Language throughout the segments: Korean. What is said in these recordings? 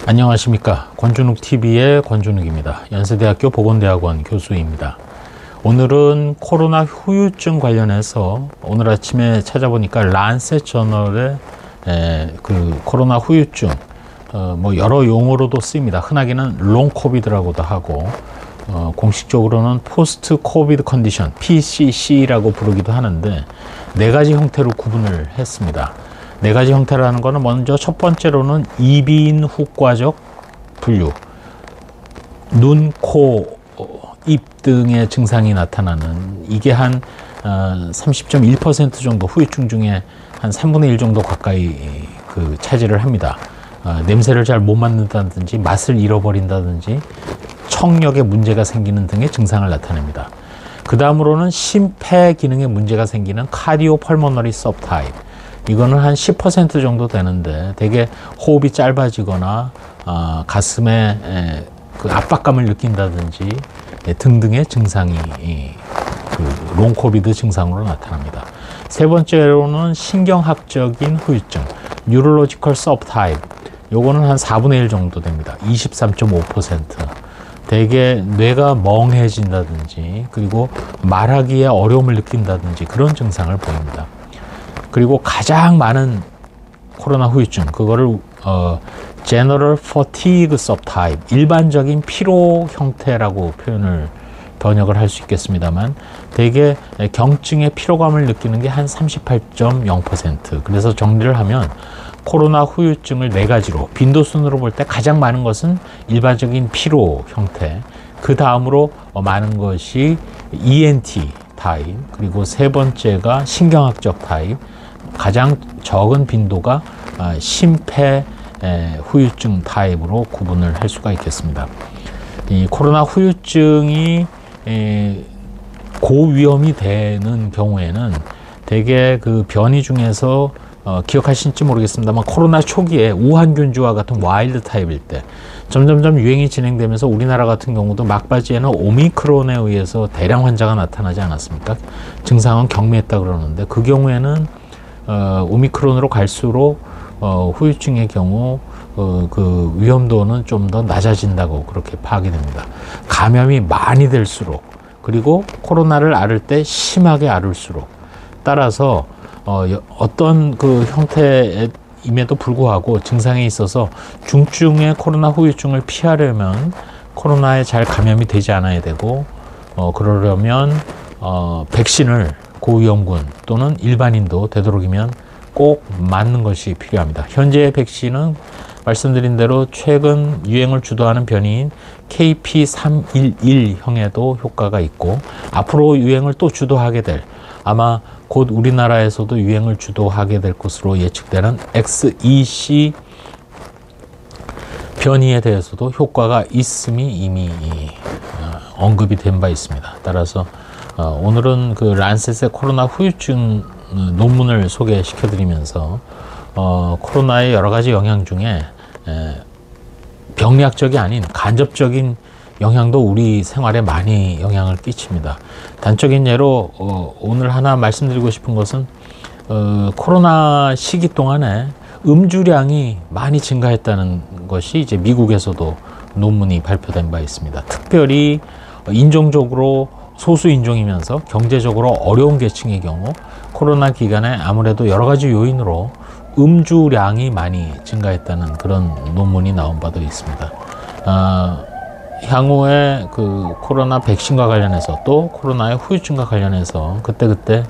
안녕하십니까. 권준욱TV의 권준욱입니다. 연세대학교 보건대학원 교수입니다. 오늘은 코로나 후유증 관련해서 오늘 아침에 찾아보니까 란셋 저널에 그 코로나 후유증 뭐 여러 용어로도 쓰입니다. 흔하게는 롱 코비드라고도 하고 공식적으로는 포스트 코비드 컨디션 PCC라고 부르기도 하는데 네 가지 형태로 구분을 했습니다. 네 가지 형태라는 것은 먼저 첫 번째로는 이비인 후과적 분류, 눈, 코, 입 등의 증상이 나타나는, 이게 한 30.1% 정도, 후유증 중에 한 3분의 1 정도 가까이 그 차지를 합니다. 냄새를 잘 못 맡는다든지 맛을 잃어버린다든지 청력에 문제가 생기는 등의 증상을 나타냅니다. 그 다음으로는 심폐 기능에 문제가 생기는 카디오 펄모너리 서브타입, 이거는 한 10% 정도 되는데 대개 호흡이 짧아지거나 가슴에 그 압박감을 느낀다든지 등등의 증상이 그 롱코비드 증상으로 나타납니다. 세 번째로는 신경학적인 후유증, 뉴럴로지컬 서브타입, 요거는 한 4분의 1 정도 됩니다. 23.5%. 대개 뇌가 멍해진다든지 그리고 말하기에 어려움을 느낀다든지 그런 증상을 보입니다. 그리고 가장 많은 코로나 후유증, 그거를 General Fatigue Subtype, 일반적인 피로 형태라고 번역을 할 수 있겠습니다만, 대개 경증의 피로감을 느끼는 게 한 38.0%. 그래서 정리를 하면 코로나 후유증을 네 가지로, 빈도순으로 볼 때 가장 많은 것은 일반적인 피로 형태, 그 다음으로 많은 것이 ENT 타입, 그리고 세 번째가 신경학적 타입, 가장 적은 빈도가 심폐 후유증 타입으로 구분을 할 수가 있겠습니다. 이 코로나 후유증이 고위험이 되는 경우에는 대개 그 변이 중에서 기억하실지 모르겠습니다만, 코로나 초기에 우한균주와 같은 와일드 타입일 때 점점점 유행이 진행되면서 우리나라 같은 경우도 막바지에는 오미크론에 의해서 대량 환자가 나타나지 않았습니까? 증상은 경미했다 그러는데, 그 경우에는 오미크론으로 갈수록 후유증의 경우 그 위험도는 좀 더 낮아진다고 그렇게 파악이 됩니다. 감염이 많이 될수록, 그리고 코로나를 앓을 때 심하게 앓을수록, 따라서 어떤 그 형태임에도 불구하고 증상에 있어서 중증의 코로나 후유증을 피하려면 코로나에 잘 감염이 되지 않아야 되고, 그러려면 백신을 고위험군 또는 일반인도 되도록이면 꼭 맞는 것이 필요합니다. 현재의 백신은 말씀드린 대로 최근 유행을 주도하는 변이인 KP311형에도 효과가 있고, 앞으로 유행을 또 주도하게 될, 아마 곧 우리나라에서도 유행을 주도하게 될 것으로 예측되는 XEC 변이에 대해서도 효과가 있음이 이미 언급이 된 바 있습니다. 따라서 오늘은 그 란셋의 코로나 후유증 논문을 소개시켜 드리면서 코로나의 여러 가지 영향 중에 병리학적이 아닌 간접적인 영향도 우리 생활에 많이 영향을 끼칩니다. 단적인 예로 오늘 하나 말씀드리고 싶은 것은 코로나 시기 동안에 음주량이 많이 증가했다는 것이 이제 미국에서도 논문이 발표된 바 있습니다. 특별히 인종적으로 소수 인종이면서 경제적으로 어려운 계층의 경우 코로나 기간에 아무래도 여러 가지 요인으로 음주량이 많이 증가했다는 그런 논문이 나온 바도 있습니다. 향후에 그 코로나 백신과 관련해서 또 코로나의 후유증과 관련해서 그때그때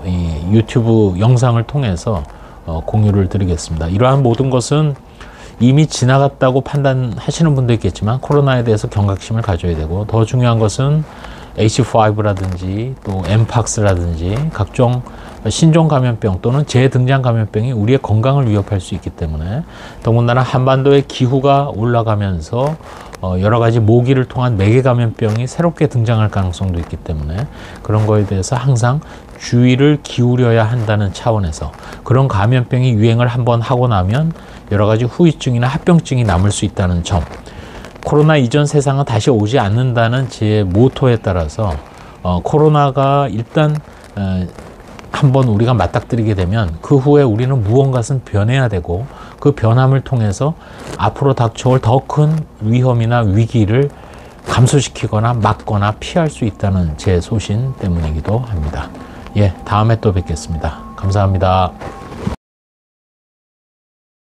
이 유튜브 영상을 통해서 공유를 드리겠습니다. 이러한 모든 것은 이미 지나갔다고 판단하시는 분도 있겠지만 코로나에 대해서 경각심을 가져야 되고, 더 중요한 것은 H5라든지 또 엠팍스라든지 각종 신종 감염병 또는 재등장 감염병이 우리의 건강을 위협할 수 있기 때문에, 더군다나 한반도의 기후가 올라가면서 여러 가지 모기를 통한 매개 감염병이 새롭게 등장할 가능성도 있기 때문에 그런 거에 대해서 항상 주의를 기울여야 한다는 차원에서, 그런 감염병이 유행을 한번 하고 나면 여러 가지 후유증이나 합병증이 남을 수 있다는 점, 코로나 이전 세상은 다시 오지 않는다는 제 모토에 따라서 코로나가 일단 한번 우리가 맞닥뜨리게 되면 그 후에 우리는 무언가는 변해야 되고, 그 변함을 통해서 앞으로 닥쳐올 더 큰 위험이나 위기를 감소시키거나 막거나 피할 수 있다는 제 소신 때문이기도 합니다. 예, 다음에 또 뵙겠습니다. 감사합니다.